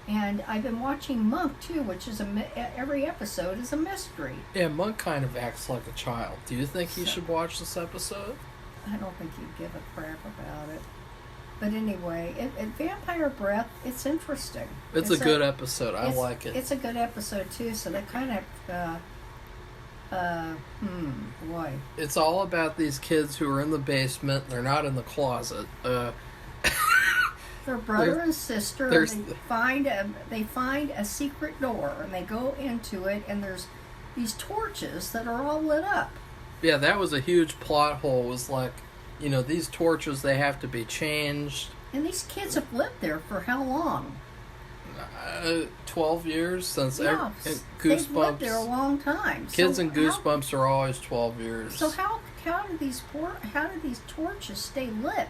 A: And I've been watching Monk, too, which is every episode is a mystery.
B: Yeah, Monk kind of acts like a child. Do you think he should watch this episode?
A: I don't think he'd give a crap about it. But anyway, Vampire Breath, it's interesting.
B: It's a good episode. I like it.
A: It's a good episode, too, so they kind of, boy.
B: It's all about these kids who are in the basement. They're not in the closet.
A: Their brother and sister, and they find a secret door, and they go into it, and there's these torches that are all lit up.
B: Yeah, that was a huge plot hole. It was like, you know, these torches, they have to be changed.
A: And these kids have lived there for how long?
B: 12 years since Goosebumps.
A: They've lived there a long time.
B: Kids in Goosebumps are always 12 years.
A: So how do these torches stay lit?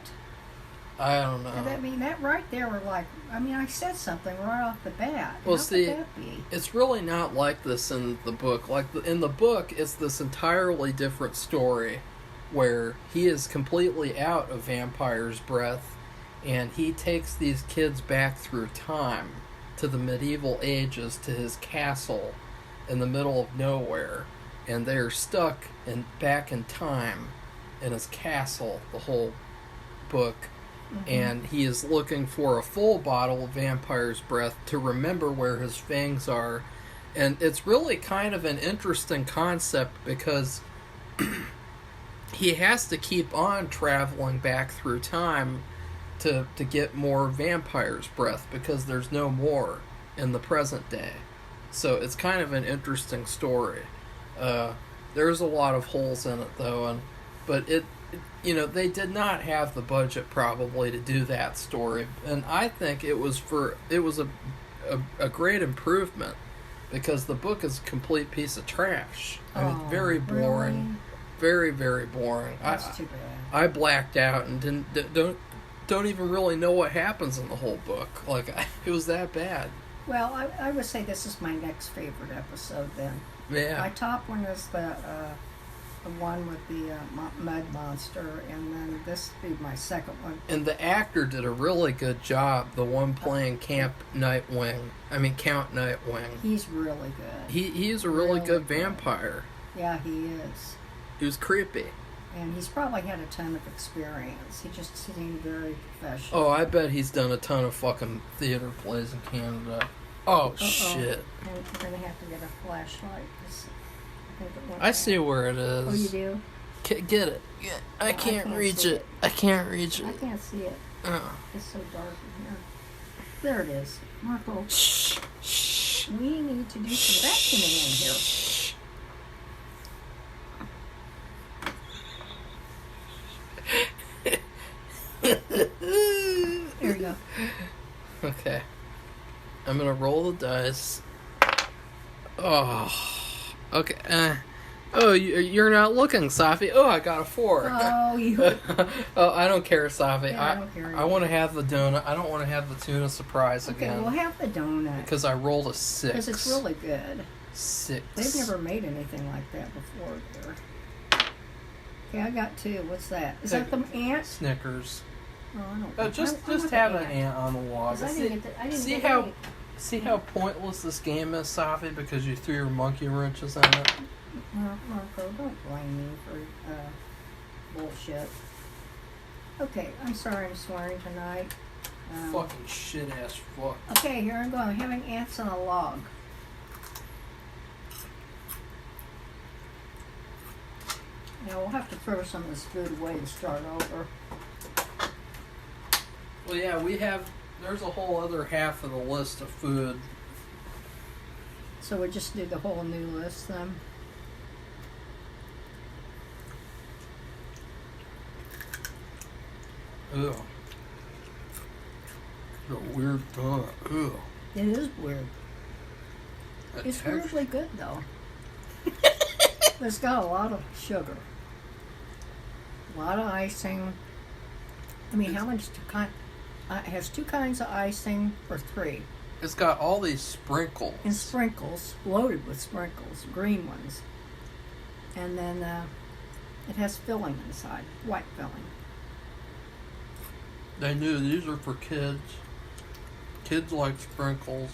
B: I don't know.
A: I mean, that right there were like, I said something right off the bat.
B: Well,
A: how could that be?
B: It's really not like this in the book. In the book, it's this entirely different story where he is completely out of vampire's breath, and he takes these kids back through time to the medieval ages to his castle in the middle of nowhere, and they're stuck back in time in his castle the whole book. and he is looking for a full bottle of vampire's breath to remember where his fangs are. And it's really kind of an interesting concept because he has to keep on traveling back through time to get more vampire's breath because there's no more in the present day. So it's kind of an interesting story. There's a lot of holes in it though, but they did not have the budget probably to do that story, and I think it was a great improvement because the book is a complete piece of trash. I mean, very boring,
A: really?
B: very, very boring.
A: That's too bad.
B: I blacked out and don't even really know what happens in the whole book. It was that bad.
A: Well, I would say this is my next favorite episode then.
B: Yeah.
A: My top one is the one with the mud monster, and then this would be my second one.
B: And the actor did a really good job, the one playing Count Nightwing.
A: He's really good.
B: He's a really good vampire.
A: Yeah, he is.
B: He was creepy.
A: And he's probably had a ton of experience. He just seemed very professional.
B: Oh, I bet he's done a ton of fucking theater plays in Canada. Oh, shit.
A: And we're going to have to get a flashlight.
B: I see where it is.
A: Oh, you do?
B: Get it. I can't reach it. I can't reach it.
A: I can't see it. It's so dark in here. There it is. Marco.
B: Shh.
A: We need to do some vacuuming in here. There you go.
B: Okay. I'm gonna roll the dice. Oh. Okay. You're not looking, Safi. Oh, I got a 4.
A: Oh, you.
B: Oh, I don't care, Safi.
A: Yeah, I don't care.
B: I want to have the donut. I don't want to have the tuna surprise
A: Okay,
B: again.
A: we'll have the donut.
B: Because I rolled a 6.
A: Because it's really good.
B: 6.
A: They've never made anything like that before here. Okay, I got 2. What's that? Is that the ant?
B: Snickers.
A: Oh, I don't
B: Just have an ant on the wall. See how pointless this game is, Safi, because you threw your monkey wrenches in it?
A: Marco, don't blame me for bullshit. Okay, I'm sorry I'm swearing tonight.
B: Fucking shit-ass fuck.
A: Okay, here I go. I'm having ants on a log. Now we'll have to throw some of this food away and start over.
B: Well, yeah, there's a whole other half of the list of food.
A: So we just do the whole new list then?
B: Ew. The weird donut. Ew.
A: It is weird. It's weirdly good though. It's got a lot of sugar. A lot of icing. I mean, how much it has 2 kinds of icing or 3.
B: It's got all these sprinkles.
A: And sprinkles, loaded with sprinkles, green ones. And then it has filling inside, white filling.
B: They knew these are for kids. Kids like sprinkles.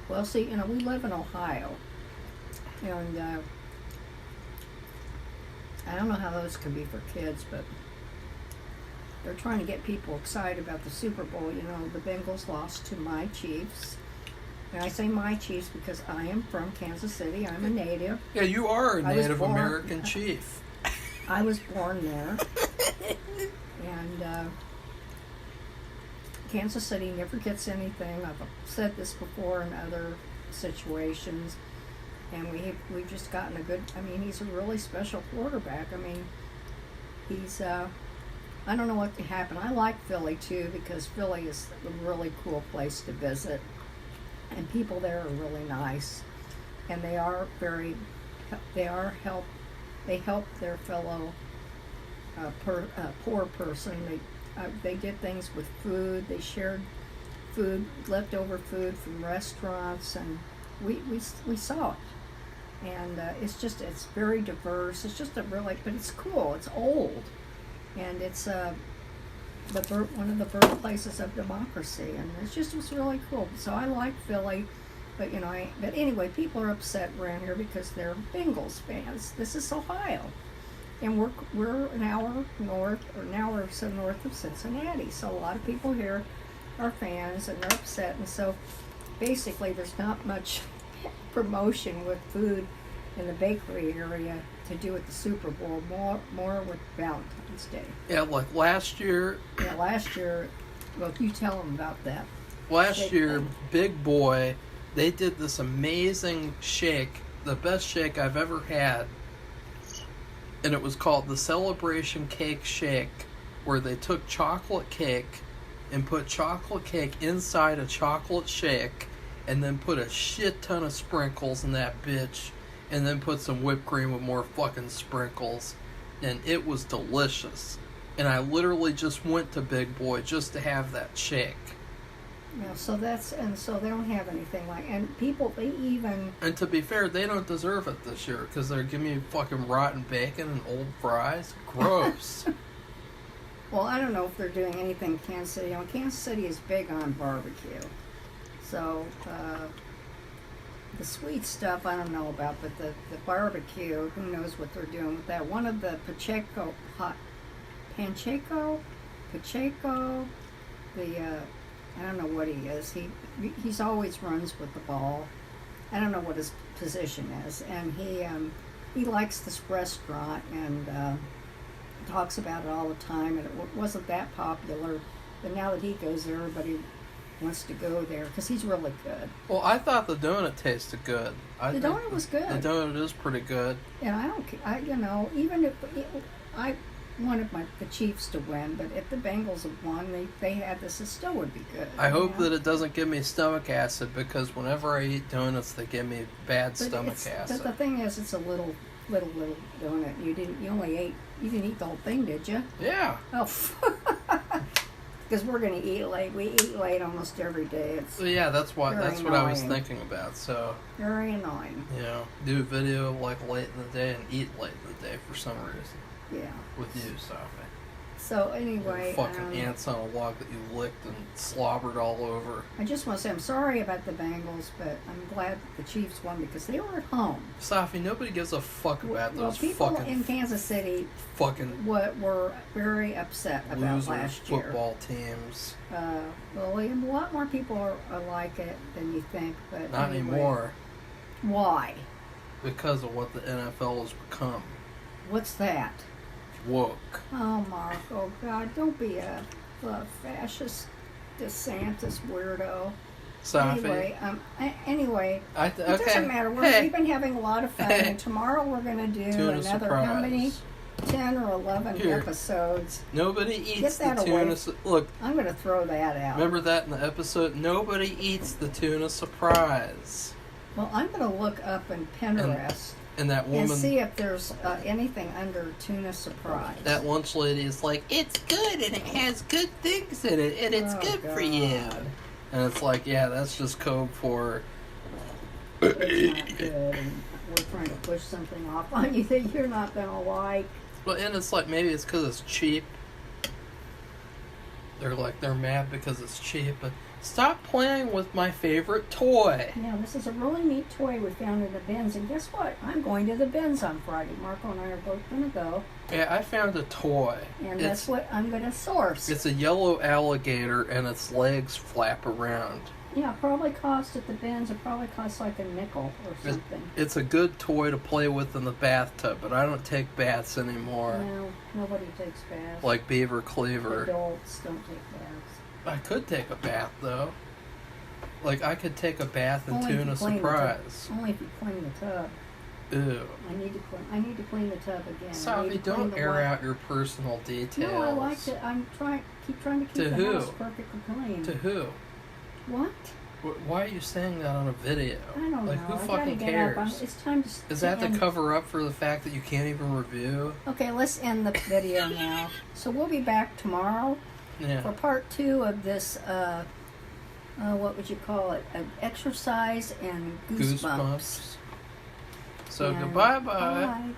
A: Well, see, we live in Ohio. And I don't know how those can be for kids, but they're trying to get people excited about the Super Bowl. The Bengals lost to my Chiefs. And I say my Chiefs because I am from Kansas City. I'm a native.
B: Yeah, you are a Native American chief.
A: I was born there. And Kansas City never gets anything. I've said this before in other situations. And we've just gotten he's a really special quarterback. He's, I don't know what happened. I like Philly too because Philly is a really cool place to visit. And people there are really nice. And they help their fellow poor person. They did things with food. They shared food, leftover food from restaurants, and we saw it. And it's very diverse. It's just but it's cool. It's old, and it's one of the birthplaces of democracy, and it was really cool. So I like Philly, but but anyway, people are upset around here because they're Bengals fans. This is Ohio, and we're an hour north, or an hour or so north of Cincinnati. So a lot of people here are fans, and they're upset. And so basically, there's not much promotion with food in the bakery area to do with the Super Bowl. More with Valentine's Day.
B: Yeah, like last year.
A: Yeah, last year. Well, you tell them about that.
B: Last year, Big Boy, they did this amazing shake, the best shake I've ever had, and it was called the Celebration Cake Shake, where they took chocolate cake and put chocolate cake inside a chocolate shake, and then put a shit ton of sprinkles in that bitch, and then put some whipped cream with more fucking sprinkles, and it was delicious. And I literally just went to Big Boy just to have that shake.
A: Yeah, so so they don't have anything like, and people, they even...
B: And to be fair, they don't deserve it this year, because they're giving me fucking rotten bacon and old fries. Gross.
A: Well, I don't know if they're doing anything in Kansas City. You know, Kansas City is big on barbecue. So, the sweet stuff I don't know about, but the barbecue, who knows what they're doing with that. One of the Pacheco, I don't know what he is. He's always runs with the ball. I don't know what his position is, and he likes this restaurant and talks about it all the time. And it wasn't that popular, but now that he goes there, everybody wants to go there because he's really good.
B: Well, I thought the donut tasted good.
A: The donut was good.
B: The donut is pretty good.
A: And I don't, even if I wanted the Chiefs to win, but if the Bengals had won, they had this, it still would be good.
B: I hope that it doesn't give me stomach acid, because whenever I eat donuts, they give me bad stomach acid.
A: But the thing is, it's a little donut. You didn't eat the whole thing, did you?
B: Yeah.
A: Oh. Because we're gonna eat late. We eat late almost every day.
B: Yeah, that's what I was thinking about. So
A: very annoying.
B: You know, do a video like late in the day and eat late in the day for some reason.
A: Yeah.
B: With you, Safi.
A: So anyway,
B: fucking ants on a log that you licked and slobbered all over.
A: I just want to say I'm sorry about the Bengals, but I'm glad that the Chiefs won because they were at home.
B: Safi, nobody gives a fuck about those
A: people
B: fucking
A: in Kansas City
B: fucking
A: were very upset about last year.
B: Football teams.
A: Well, a lot more people are like it than you think, but
B: not anymore.
A: Why? Because
B: of what the NFL has become.
A: What's that?
B: Woke.
A: Oh, Mark. Oh, God. Don't be a fascist DeSantis weirdo.
B: Safi.
A: Anyway, it
B: okay.
A: doesn't matter. We've been having a lot of fun, and tomorrow we're going to do
B: tuna
A: another,
B: surprise.
A: How many? 10 or 11 episodes.
B: Nobody eats
A: the
B: tuna. Look,
A: I'm going to throw that out.
B: Remember that in the episode? Nobody eats the tuna surprise.
A: Well, I'm going to look up in Pinterest.
B: And that woman,
A: and see if there's anything under tuna surprise.
B: That lunch lady is like, it's good and it has good things in it and it's good for you. And it's like, yeah, that's just code for
A: it's not good. And we're trying to push something off on you that you're not gonna like.
B: Well, and it's like, maybe it's because it's cheap. They're mad because it's cheap, but stop playing with my favorite toy.
A: Now, this is a really neat toy we found in the bins, and guess what? I'm going to the bins on Friday. Marco and I are both going to go.
B: Yeah, I found a toy.
A: And that's what I'm going to source.
B: It's a yellow alligator, and its legs flap around.
A: Yeah, probably cost at the bins, it probably costs like a nickel or something.
B: It's a good toy to play with in the bathtub, but I don't take baths anymore.
A: No, nobody takes baths.
B: Like Beaver Cleaver.
A: Adults don't take baths.
B: I could take a bath, though. Like, I could take a bath in tuna surprise.
A: Only if you clean the tub.
B: Ew.
A: I need to clean the tub again.
B: Safi, don't air out your personal details.
A: No, I like it. Keep trying to keep the house perfectly clean.
B: To who?
A: What?
B: Why are you saying that on a video?
A: I don't know.
B: Who fucking cares?
A: It's time to.
B: Is that to cover up for the fact that you can't even review?
A: Okay, let's end the video now. So we'll be back tomorrow for part 2 of this. What would you call it? Exercise and Goosebumps.
B: So goodbye, bye.